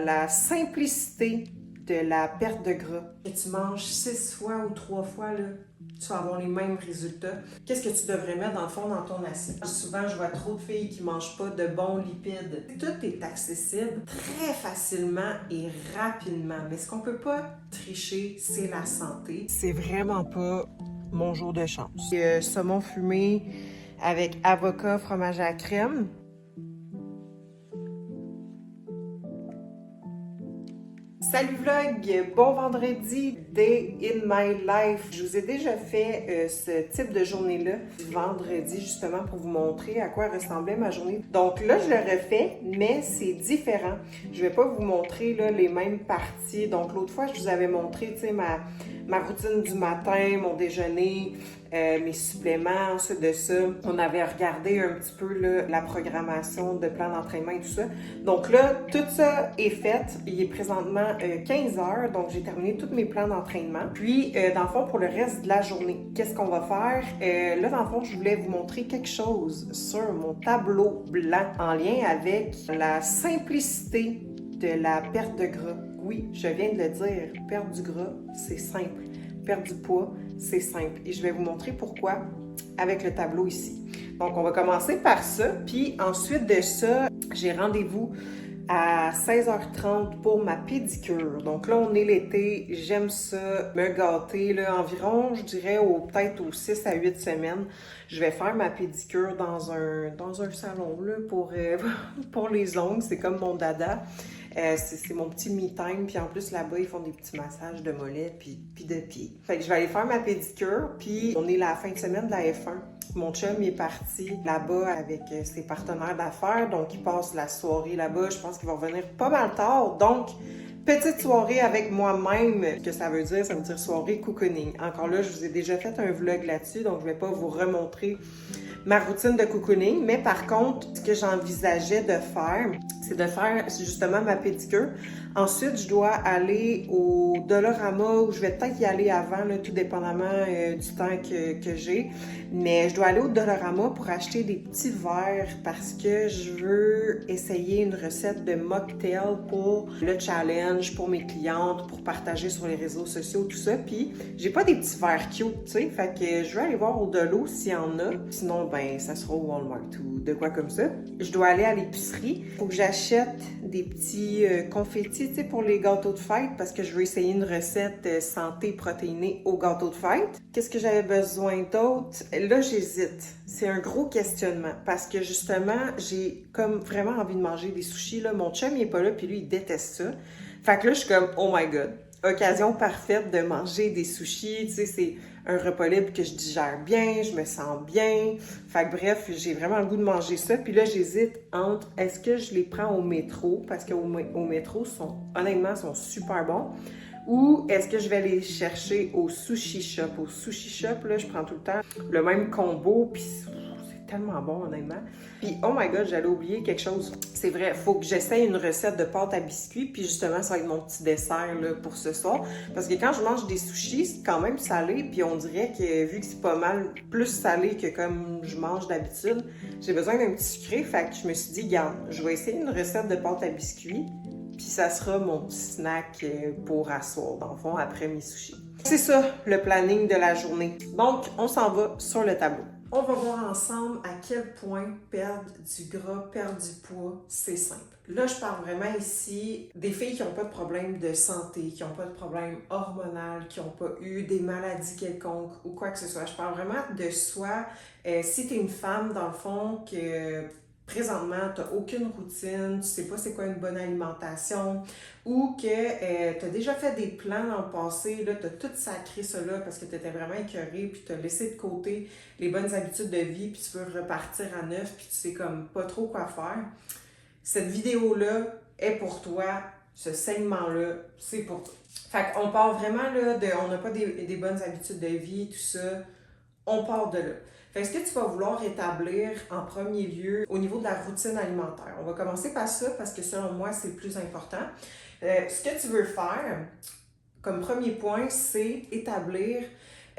la simplicité de la perte de gras. Que tu manges 6 fois ou 3 fois, là, tu vas avoir les mêmes résultats. Qu'est-ce que tu devrais mettre dans le fond dans ton assiette? Souvent, je vois trop de filles qui ne mangent pas de bons lipides. Tout est accessible très facilement et rapidement. Mais ce qu'on ne peut pas tricher, c'est la santé. C'est vraiment pas mon jour de chance. Saumon fumé avec avocat, fromage à la crème. Salut vlog! Bon vendredi, Day in my life. Je vous ai déjà fait ce type de journée-là, vendredi justement, pour vous montrer à quoi ressemblait ma journée. Donc là, je le refais, mais c'est différent. Je vais pas vous montrer là, les mêmes parties. Donc l'autre fois, je vous avais montré, tu sais, ma routine du matin, mon déjeuner, mes suppléments. Ensuite de ça, on avait regardé un petit peu là, la programmation de plan d'entraînement et tout ça. Donc là, tout ça est fait. Il est présentement 15 heures, donc j'ai terminé tous mes plans d'entraînement. Puis, dans le fond, pour le reste de la journée, qu'est-ce qu'on va faire? Là, dans le fond, je voulais vous montrer quelque chose sur mon tableau blanc en lien avec la simplicité de la perte de gras. Oui, je viens de le dire, perdre du gras, c'est simple. Perdre du poids, c'est simple. Et je vais vous montrer pourquoi avec le tableau ici. Donc, on va commencer par ça. Puis ensuite de ça, j'ai rendez-vous à 16h30 pour ma pédicure. Donc là, on est l'été, j'aime ça, me gâter, là, environ, je dirais, peut-être aux 6 à 8 semaines, je vais faire ma pédicure dans un salon, là, pour les ongles, c'est comme mon dada. C'est mon petit me time, puis en plus là-bas, ils font des petits massages de mollets puis de pieds. Fait que je vais aller faire ma pédicure, puis on est la fin de semaine de la F1. Mon chum est parti là-bas avec ses partenaires d'affaires, donc il passe la soirée là-bas. Je pense qu'il va revenir pas mal tard, donc petite soirée avec moi-même. Ce que ça veut dire soirée cocooning. Encore là, je vous ai déjà fait un vlog là-dessus, donc je vais pas vous remontrer ma routine de cocooning, mais par contre, ce que j'envisageais de faire, c'est de faire justement ma pédicure. Ensuite, je dois aller au Dollarama, ou je vais peut-être y aller avant, là, tout dépendamment du temps que j'ai. Mais je dois aller au Dollarama pour acheter des petits verres parce que je veux essayer une recette de mocktail pour le challenge, pour mes clientes, pour partager sur les réseaux sociaux, tout ça. Puis, j'ai pas des petits verres cute, tu sais. Fait que je vais aller voir au Dolo s'il y en a. Sinon, ben, ça sera au Walmart ou de quoi comme ça. Je dois aller à l'épicerie. Faut que j'achète des petits confettis, tu sais, pour les gâteaux de fête parce que je veux essayer une recette santé protéinée au gâteau de fête. Qu'est-ce que j'avais besoin d'autre? Là, j'hésite. C'est un gros questionnement parce que justement, j'ai comme vraiment envie de manger des sushis. Là. Mon chum, il est pas là, puis lui, il déteste ça. Fait que là, je suis comme, oh my god, occasion parfaite de manger des sushis. Tu sais, c'est un repas libre que je digère bien, je me sens bien. Fait que bref, j'ai vraiment le goût de manger ça. Puis là, j'hésite entre est-ce que je les prends au métro, parce qu'au métro, honnêtement, sont super bons. Ou est-ce que je vais les chercher au sushi shop? Au sushi shop, là, je prends tout le temps le même combo, puis c'est tellement bon, honnêtement. Puis, oh my god, j'allais oublier quelque chose. C'est vrai, il faut que j'essaye une recette de pâte à biscuits, puis justement, ça va être mon petit dessert là, pour ce soir. Parce que quand je mange des sushis, c'est quand même salé, puis on dirait que vu que c'est pas mal plus salé que comme je mange d'habitude, j'ai besoin d'un petit sucré, fait que je me suis dit, garde, je vais essayer une recette de pâte à biscuits. Puis ça sera mon petit snack pour asseoir, dans le fond, après mes sushis. C'est ça, le planning de la journée. Donc, on s'en va sur le tableau. On va voir ensemble à quel point perdre du gras, perdre du poids, c'est simple. Là, je parle vraiment ici des filles qui n'ont pas de problème de santé, qui n'ont pas de problème hormonal, qui n'ont pas eu des maladies quelconques ou quoi que ce soit. Je parle vraiment de soi. Si tu es une femme, dans le fond, que présentement, tu n'as aucune routine, tu sais pas c'est quoi une bonne alimentation, ou que tu as déjà fait des plans dans le passé, là, tu as tout sacré ça là parce que tu étais vraiment écœurée, puis tu as laissé de côté les bonnes habitudes de vie, puis tu veux repartir à neuf, puis tu sais comme pas trop quoi faire. Cette vidéo-là est pour toi, ce segment-là, c'est pour toi. Fait qu'on part vraiment là on n'a pas des bonnes habitudes de vie, tout ça, on part de là. Fait que ce que tu vas vouloir établir en premier lieu au niveau de la routine alimentaire. On va commencer par ça parce que selon moi, c'est le plus important. Ce que tu veux faire comme premier point, c'est établir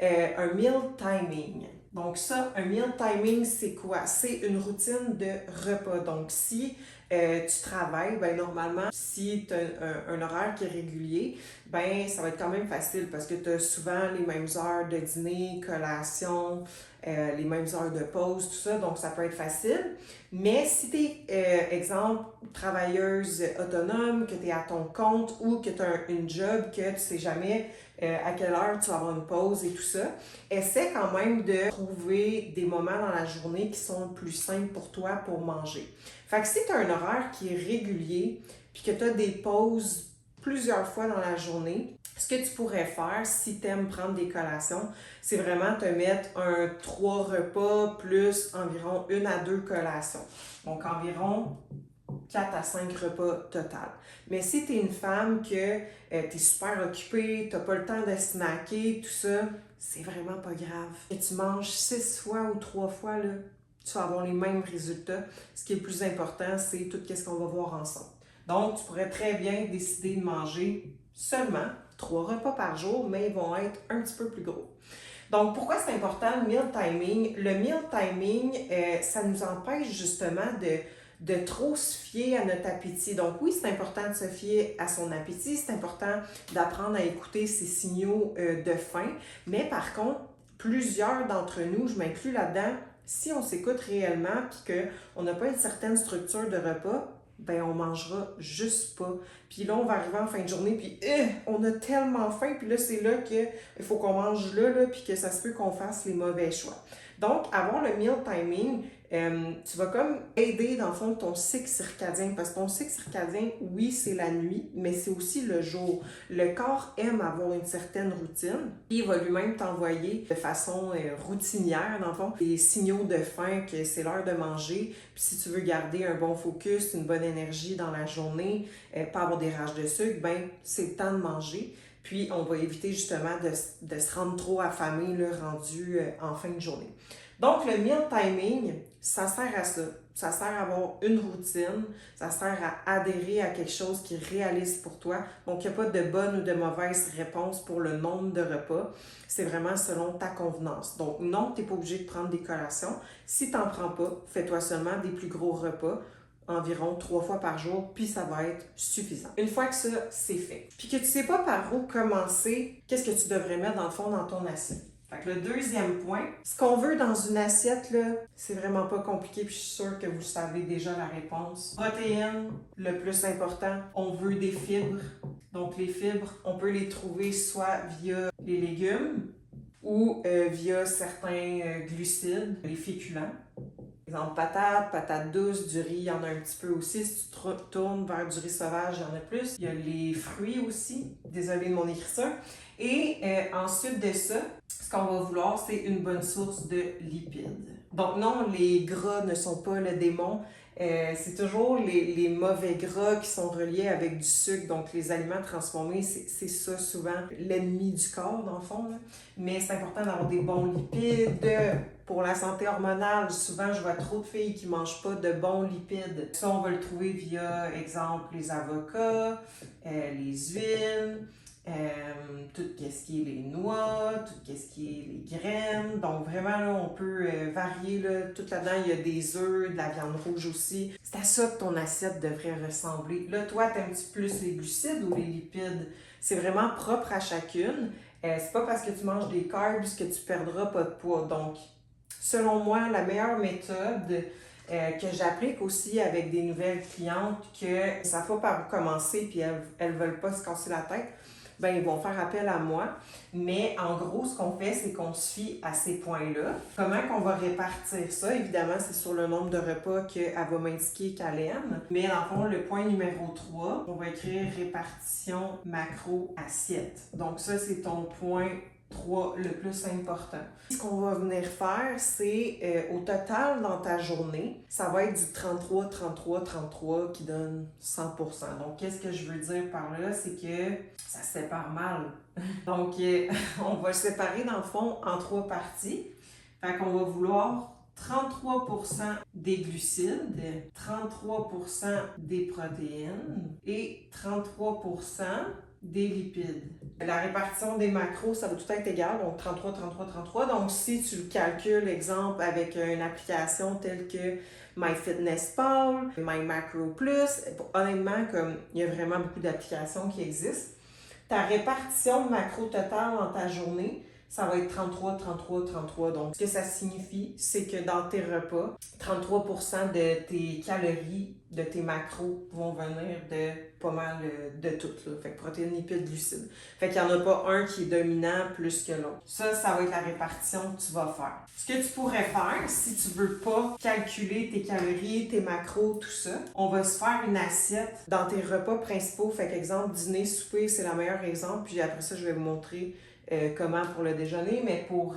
un meal timing. Donc ça, un meal timing, c'est quoi? C'est une routine de repas. Donc si tu travailles, ben normalement, si tu as un horaire qui est régulier, ben ça va être quand même facile parce que tu as souvent les mêmes heures de dîner, collation, les mêmes heures de pause, tout ça, donc ça peut être facile. Mais si tu es, exemple, travailleuse autonome, que tu es à ton compte ou que tu as une job que tu sais jamais à quelle heure tu vas avoir une pause et tout ça, essaie quand même de trouver des moments dans la journée qui sont plus simples pour toi pour manger. Fait que si tu as un horaire qui est régulier, puis que tu as des pauses plusieurs fois dans la journée, ce que tu pourrais faire si tu aimes prendre des collations, c'est vraiment te mettre un 3 repas plus environ 1 à 2 collations. Donc environ 4 à 5 repas total. Mais si tu es une femme que tu es super occupée, tu n'as pas le temps de snacker, tout ça, c'est vraiment pas grave. Que tu manges 6 fois ou 3 fois, là, tu vas avoir les mêmes résultats. Ce qui est le plus important, c'est tout ce qu'on va voir ensemble. Donc, tu pourrais très bien décider de manger seulement 3 repas par jour, mais ils vont être un petit peu plus gros. Donc, pourquoi c'est important le meal timing? Le meal timing, ça nous empêche justement de trop se fier à notre appétit. Donc oui, c'est important de se fier à son appétit, c'est important d'apprendre à écouter ses signaux de faim, mais par contre, plusieurs d'entre nous, je m'inclus là-dedans, si on s'écoute réellement puis qu'on n'a pas une certaine structure de repas, ben on mangera juste pas. Puis là, on va arriver en fin de journée, puis on a tellement faim, puis là, c'est là qu'il faut qu'on mange là, puis que ça se peut qu'on fasse les mauvais choix. Donc, avoir le meal timing, tu vas comme aider dans le fond ton cycle circadien, parce que ton cycle circadien, oui, c'est la nuit, mais c'est aussi le jour. Le corps aime avoir une certaine routine, puis il va lui-même t'envoyer de façon routinière, dans le fond, des signaux de faim, que c'est l'heure de manger, puis si tu veux garder un bon focus, une bonne énergie dans la journée, pas avoir des rages de sucre, ben c'est le temps de manger. Puis, on va éviter justement de se rendre trop affamé, là, rendu en fin de journée. Donc, le meal timing, ça sert à ça. Ça sert à avoir une routine, ça sert à adhérer à quelque chose qui est réaliste pour toi. Donc, il n'y a pas de bonne ou de mauvaise réponse pour le nombre de repas. C'est vraiment selon ta convenance. Donc, non, tu n'es pas obligé de prendre des collations. Si tu n'en prends pas, fais-toi seulement des plus gros repas, environ 3 fois par jour, puis ça va être suffisant. Une fois que ça, c'est fait. Puis que tu sais pas par où commencer, qu'est-ce que tu devrais mettre dans le fond dans ton assiette? Fait que le deuxième point, ce qu'on veut dans une assiette, là, c'est vraiment pas compliqué, puis je suis sûre que vous savez déjà la réponse. Protéines, le plus important, on veut des fibres. Donc les fibres, on peut les trouver soit via les légumes ou via certains glucides, les féculents. Exemple, patates douces, du riz, il y en a un petit peu aussi. Si tu tournes vers du riz sauvage, il y en a plus. Il y a les fruits aussi. Désolée de mon écriture. Et ensuite de ça, ce qu'on va vouloir, c'est une bonne source de lipides. Donc non, les gras ne sont pas le démon. C'est toujours les mauvais gras qui sont reliés avec du sucre. Donc les aliments transformés, c'est ça souvent l'ennemi du corps, dans le fond. Là. Mais c'est important d'avoir des bons lipides. Pour la santé hormonale, souvent, je vois trop de filles qui ne mangent pas de bons lipides. Ça, on va le trouver via, exemple, les avocats, les huiles, tout ce qui est les noix, tout ce qui est les graines. Donc, vraiment, là, on peut varier. Là, tout là-dedans, il y a des œufs, de la viande rouge aussi. C'est à ça que ton assiette devrait ressembler. Là, toi, t'aimes-tu plus les glucides ou les lipides? C'est vraiment propre à chacune. C'est pas parce que tu manges des carbs que tu perdras pas de poids. Donc, selon moi, la meilleure méthode que j'applique aussi avec des nouvelles clientes que ça va par où commencer puis elles veulent pas se casser la tête, ben ils vont faire appel à moi. Mais en gros, ce qu'on fait, c'est qu'on se fie à ces points-là. Comment qu'on va répartir ça? Évidemment, c'est sur le nombre de repas qu'elle va m'indiquer qu'elle aime. Mais dans le fond, le point numéro 3, on va écrire répartition macro-assiette. Donc ça, c'est ton point 3, le plus important. Ce qu'on va venir faire, c'est au total dans ta journée, ça va être du 33, 33, 33 qui donne 100%. Donc, qu'est-ce que je veux dire par là? C'est que ça se sépare mal. Donc, on va le séparer dans le fond en 3 parties. Fait qu'on va vouloir 33% des glucides, 33% des protéines et 33% des lipides. La répartition des macros, ça va tout être égal, donc 33, 33, 33. Donc, si tu le calcules, exemple, avec une application telle que MyFitnessPal, MyMacroPlus, honnêtement, comme il y a vraiment beaucoup d'applications qui existent, ta répartition de macros totale dans ta journée, ça va être 33, 33, 33. Donc, ce que ça signifie, c'est que dans tes repas, 33% de tes calories, de tes macros vont venir de pas mal de tout, là. Fait que protéines, lipides, glucides. Fait qu'il n'y en a pas un qui est dominant plus que l'autre. Ça va être la répartition que tu vas faire. Ce que tu pourrais faire, si tu veux pas calculer tes calories, tes macros, tout ça, on va se faire une assiette dans tes repas principaux. Fait qu'exemple, dîner, souper, c'est le meilleur exemple. Puis après ça, je vais vous montrer comment pour le déjeuner, mais pour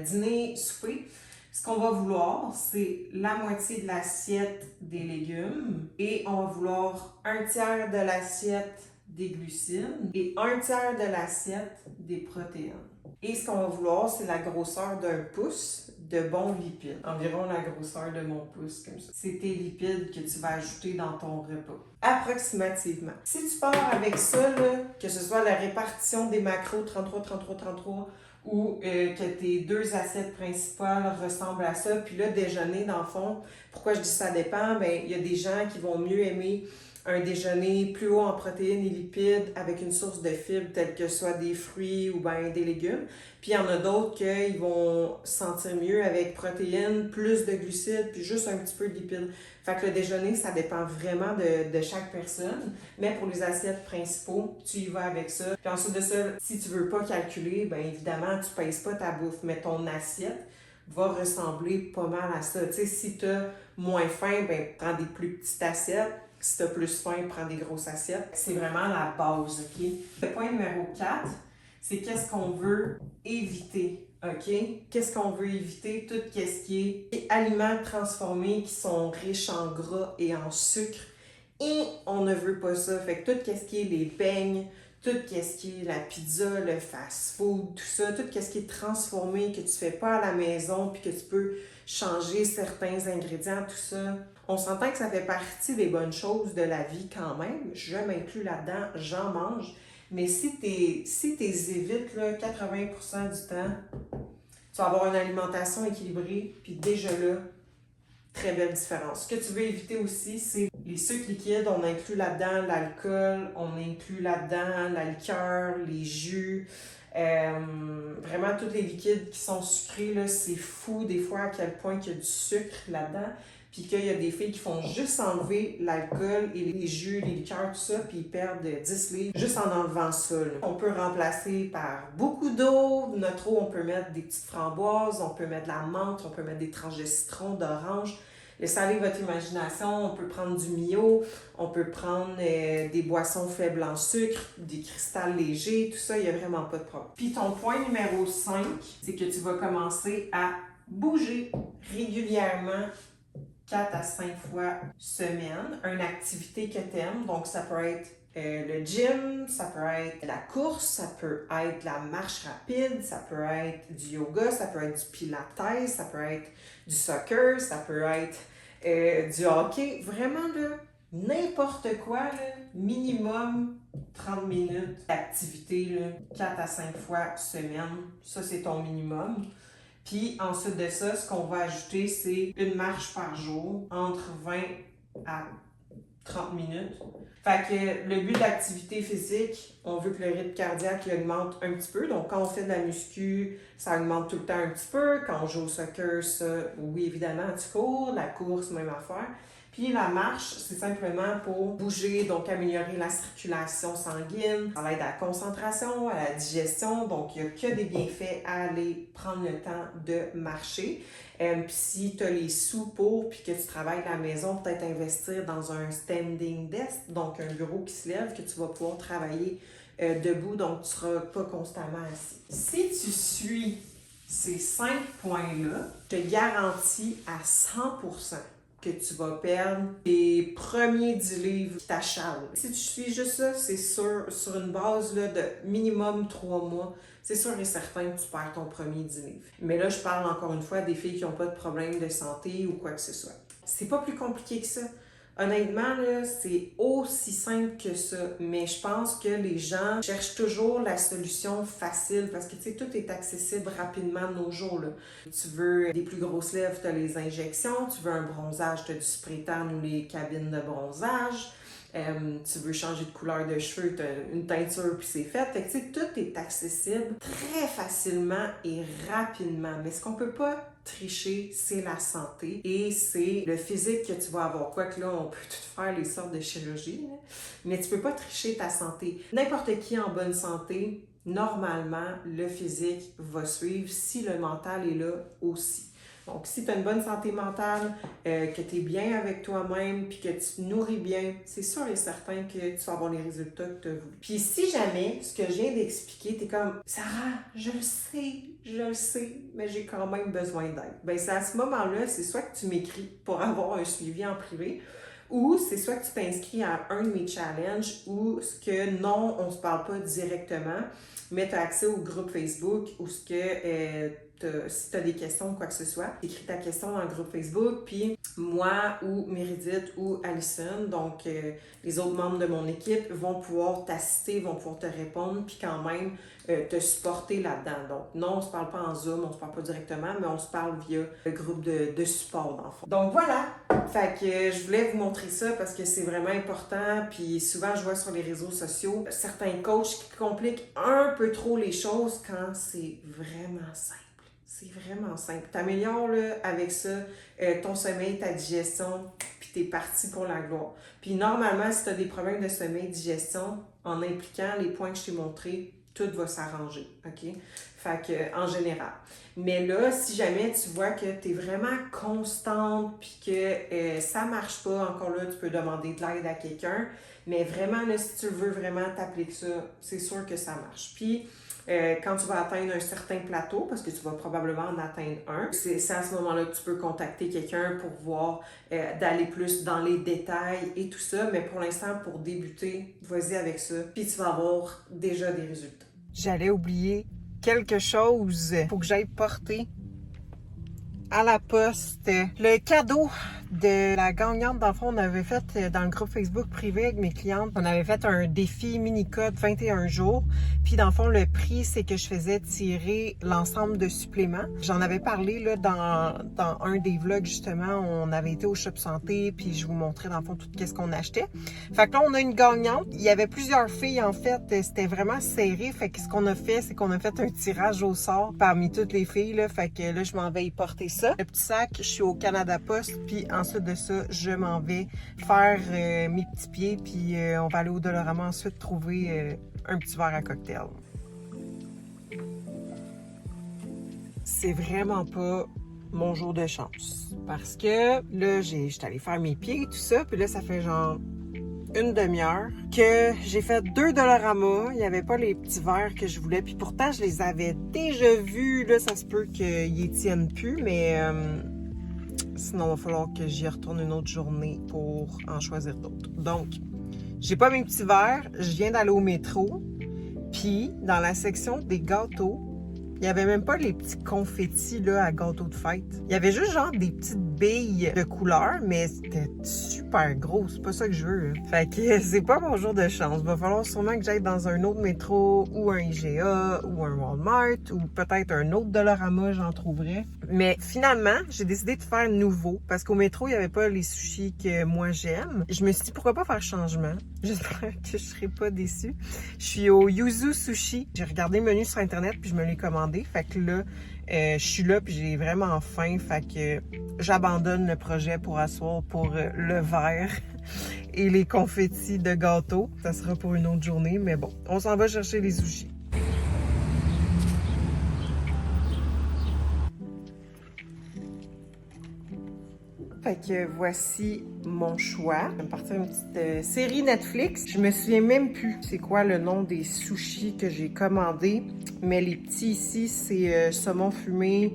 dîner, souper, ce qu'on va vouloir, c'est la moitié de l'assiette des légumes et on va vouloir un tiers de l'assiette des glucides et un tiers de l'assiette des protéines. Et ce qu'on va vouloir, c'est la grosseur d'un pouce de bons lipides. Environ la grosseur de mon pouce, comme ça. C'est tes lipides que tu vas ajouter dans ton repas. Approximativement. Si tu pars avec ça, là, que ce soit la répartition des macros 33, 33, 33, ou que tes deux assiettes principales ressemblent à ça, puis là, déjeuner, dans le fond, pourquoi je dis ça dépend? Ben, il y a des gens qui vont mieux aimer un déjeuner plus haut en protéines et lipides avec une source de fibres telle que soit des fruits ou ben des légumes. Puis il y en a d'autres qui vont se sentir mieux avec protéines, plus de glucides, puis juste un petit peu de lipides. Fait que le déjeuner, ça dépend vraiment de chaque personne. Mais pour les assiettes principaux, tu y vas avec ça. Puis ensuite de ça, si tu veux pas calculer, bien évidemment, tu pèses pas ta bouffe, mais ton assiette va ressembler pas mal à ça. Tu sais, si tu as moins faim, ben prends des plus petites assiettes. Si tu as plus faim, prends des grosses assiettes. C'est vraiment la base, OK? Le point numéro 4, c'est qu'est-ce qu'on veut éviter, OK? Qu'est-ce qu'on veut éviter? Tout ce qui est aliments transformés qui sont riches en gras et en sucre. Et on ne veut pas ça. Fait que tout ce qui est les beignes, tout ce qui est la pizza, le fast-food, tout ça, tout ce qui est transformé, que tu fais pas à la maison, puis que tu peux changer certains ingrédients, tout ça. On s'entend que ça fait partie des bonnes choses de la vie quand même. Je m'inclus là-dedans, j'en mange. Mais si t'es évites là, 80% du temps, tu vas avoir une alimentation équilibrée, puis déjà là, très belle différence. Ce que tu veux éviter aussi, c'est les sucres liquides. On inclut là-dedans l'alcool, on inclut là-dedans la liqueur, les jus. Vraiment, tous les liquides qui sont sucrés, là, c'est fou des fois à quel point il y a du sucre là-dedans. Puis qu'il y a des filles qui font juste enlever l'alcool et les jus, les liqueurs, tout ça, puis ils perdent 10 livres juste en enlevant ça, là. On peut remplacer par beaucoup d'eau. Notre eau, on peut mettre des petites framboises, on peut mettre de la menthe, on peut mettre des tranches de citron, d'orange. Laissez aller votre imagination. On peut prendre du Mio, on peut prendre des boissons faibles en sucre, des cristals légers, tout ça, il n'y a vraiment pas de problème. Puis ton point numéro 5, c'est que tu vas commencer à bouger régulièrement 4 à 5 fois semaine, une activité que tu aimes. Donc, ça peut être le gym, ça peut être la course, ça peut être la marche rapide, ça peut être du yoga, ça peut être du pilates, ça peut être du soccer, ça peut être du hockey. Vraiment, là, n'importe quoi, là, minimum 30 minutes d'activité, là, 4 à 5 fois semaine. Ça, c'est ton minimum. Puis ensuite de ça, ce qu'on va ajouter, c'est une marche par jour, entre 20 à 30 minutes. Fait que le but de l'activité physique, on veut que le rythme cardiaque augmente un petit peu. Donc quand on fait de la muscu, ça augmente tout le temps un petit peu. Quand on joue au soccer, ça, oui, évidemment, tu cours. La course, même affaire. Puis la marche, c'est simplement pour bouger, donc améliorer la circulation sanguine. Ça aide à la concentration, à la digestion. Donc, il n'y a que des bienfaits à aller prendre le temps de marcher. Puis si tu as les sous pour, puis que tu travailles à la maison, peut-être investir dans un standing desk, donc un bureau qui se lève, que tu vas pouvoir travailler debout, donc tu ne seras pas constamment assis. Si tu suis ces 5 points-là, je te garantis à 100% que tu vas perdre tes premiers 10 livres qui t'achalent. Si tu suis juste ça, c'est sûr, sur une base là, de minimum 3 mois, c'est sûr et certain que tu perds ton premier 10 livres. Mais là, je parle encore une fois des filles qui n'ont pas de problème de santé ou quoi que ce soit. C'est pas plus compliqué que ça. Honnêtement, là, c'est aussi simple que ça, mais je pense que les gens cherchent toujours la solution facile parce que, tu sais, tout est accessible rapidement de nos jours, là. Tu veux des plus grosses lèvres, tu as les injections, tu veux un bronzage, tu as du spray tan ou les cabines de bronzage. Tu veux changer de couleur de cheveux, tu as une teinture puis c'est fait. Fait que, tu sais, tout est accessible très facilement et rapidement. Mais ce qu'on peut pas tricher, c'est la santé et c'est le physique que tu vas avoir. Quoique là, on peut tout faire les sortes de chirurgies, là. Mais tu peux pas tricher ta santé. N'importe qui en bonne santé, normalement, le physique va suivre si le mental est là aussi. Donc, si tu as une bonne santé mentale, que tu es bien avec toi-même, puis que tu te nourris bien, c'est sûr et certain que tu vas avoir les résultats que tu as voulu. Puis si jamais, ce que je viens d'expliquer, tu es comme « Sarah, je le sais, mais j'ai quand même besoin d'aide. » Bien, c'est à ce moment-là, c'est soit que tu m'écris pour avoir un suivi en privé, ou c'est soit que tu t'inscris à un de mes challenges ou ce que non, on ne se parle pas directement, mais tu as accès au groupe Facebook ou ce que si tu as des questions ou quoi que ce soit, écris ta question dans le groupe Facebook, puis moi ou Meredith ou Alison, donc les autres membres de mon équipe, vont pouvoir t'assister, vont pouvoir te répondre, puis quand même te supporter là-dedans. Donc non, on ne se parle pas en Zoom, on ne se parle pas directement, mais on se parle via le groupe de support dans le fond. Donc voilà, fait que je voulais vous montrer ça parce que c'est vraiment important, puis souvent je vois sur les réseaux sociaux certains coachs qui compliquent un peu trop les choses quand c'est vraiment simple. C'est vraiment simple. T'améliores là, avec ça ton sommeil, ta digestion, puis t'es parti pour la gloire. Puis normalement, si t'as des problèmes de sommeil, digestion, en impliquant les points que je t'ai montrés, tout va s'arranger, OK? Fait que, en général. Mais là, si jamais tu vois que t'es vraiment constante puis que ça marche pas, encore là, tu peux demander de l'aide à quelqu'un. Mais vraiment, là, si tu veux vraiment t'appliquer ça, c'est sûr que ça marche. Puis, quand tu vas atteindre un certain plateau, parce que tu vas probablement en atteindre un, c'est à ce moment-là que tu peux contacter quelqu'un pour voir, d'aller plus dans les détails et tout ça. Mais pour l'instant, pour débuter, vas-y avec ça, puis tu vas avoir déjà des résultats. J'allais oublier quelque chose. Faut que j'aille porter à la poste le cadeau de la gagnante. Dans le fond, on avait fait dans le groupe Facebook privé avec mes clientes, on avait fait un défi mini-code 21 jours. Puis dans le fond, le prix, c'est que je faisais tirer l'ensemble de suppléments. J'en avais parlé là dans un des vlogs, justement. On avait été au Shop Santé, puis je vous montrais dans le fond tout ce qu'on achetait. Fait que là, on a une gagnante. Il y avait plusieurs filles, en fait. C'était vraiment serré. Fait que ce qu'on a fait, c'est qu'on a fait un tirage au sort parmi toutes les filles, là. Fait que là, je m'en vais y porter ça. Le petit sac, je suis au Canada Post, puis ensuite de ça, je m'en vais faire mes petits pieds, puis on va aller au Dollarama ensuite trouver un petit verre à cocktail. C'est vraiment pas mon jour de chance, parce que là, j'étais allée faire mes pieds et tout ça, puis là, ça fait genre une demi-heure que j'ai fait 2 Dollarama. Il n'y avait pas les petits verres que je voulais, puis pourtant, je les avais déjà vus. Là, ça se peut qu'ils y tiennent plus, mais sinon, il va falloir que j'y retourne une autre journée pour en choisir d'autres. Donc, j'ai pas mes petits verres. Je viens d'aller au métro. Puis, dans la section des gâteaux, il n'y avait même pas les petits confettis là, à gâteau de fête. Il y avait juste genre des petites billes de couleur, mais c'était super gros. C'est pas ça que je veux. Hein. Fait que c'est pas mon jour de chance. Il va falloir sûrement que j'aille dans un autre métro ou un IGA ou un Walmart ou peut-être un autre Dollarama, j'en trouverais. Mais finalement, j'ai décidé de faire nouveau parce qu'au métro, il n'y avait pas les sushis que moi j'aime. Je me suis dit pourquoi pas faire changement. J'espère que je serai pas déçue. Je suis au Yuzu Sushi. J'ai regardé le menu sur Internet puis je me l'ai commandé. Fait que là, je suis là puis j'ai vraiment faim. Fait que j'abandonne le projet pour asseoir pour le verre et les confettis de gâteau. Ça sera pour une autre journée, mais bon, on s'en va chercher les sushis. Fait que voici mon choix. Je vais me partir une petite série Netflix. Je me souviens même plus c'est quoi le nom des sushis que j'ai commandés. Mais les petits ici, c'est saumon fumé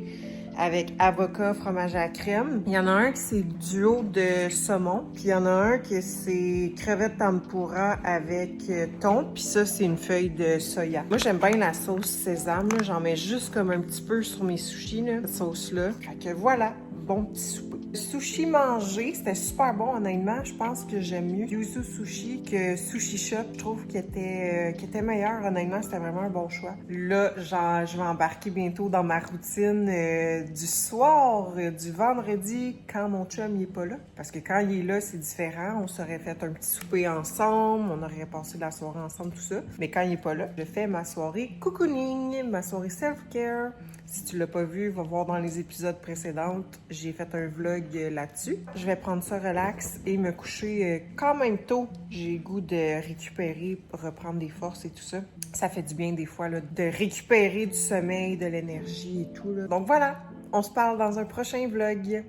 avec avocat, fromage à la crème. Il y en a un qui c'est duo de saumon. Puis il y en a un qui c'est crevette tempura avec thon. Puis ça, c'est une feuille de soya. Moi, j'aime bien la sauce sésame. J'en mets juste comme un petit peu sur mes sushis, là, cette sauce-là. Fait que voilà, bon petit souper. Sushi mangé, c'était super bon honnêtement. Je pense que j'aime mieux Yuzu Sushi que Sushi Shop. Je trouve qu'il était meilleur honnêtement. C'était vraiment un bon choix. Là, genre, je vais embarquer bientôt dans ma routine du soir, du vendredi, quand mon chum il est pas là. Parce que quand il est là, c'est différent. On s'aurait fait un petit souper ensemble, on aurait passé la soirée ensemble, tout ça. Mais quand il est pas là, je fais ma soirée cocooning, ma soirée self-care. Si tu l'as pas vu, va voir dans les épisodes précédents. J'ai fait un vlog là-dessus. Je vais prendre ça relax et me coucher quand même tôt. J'ai le goût de récupérer, reprendre des forces et tout ça. Ça fait du bien des fois là, de récupérer du sommeil, de l'énergie et tout. Là. Donc voilà, on se parle dans un prochain vlog.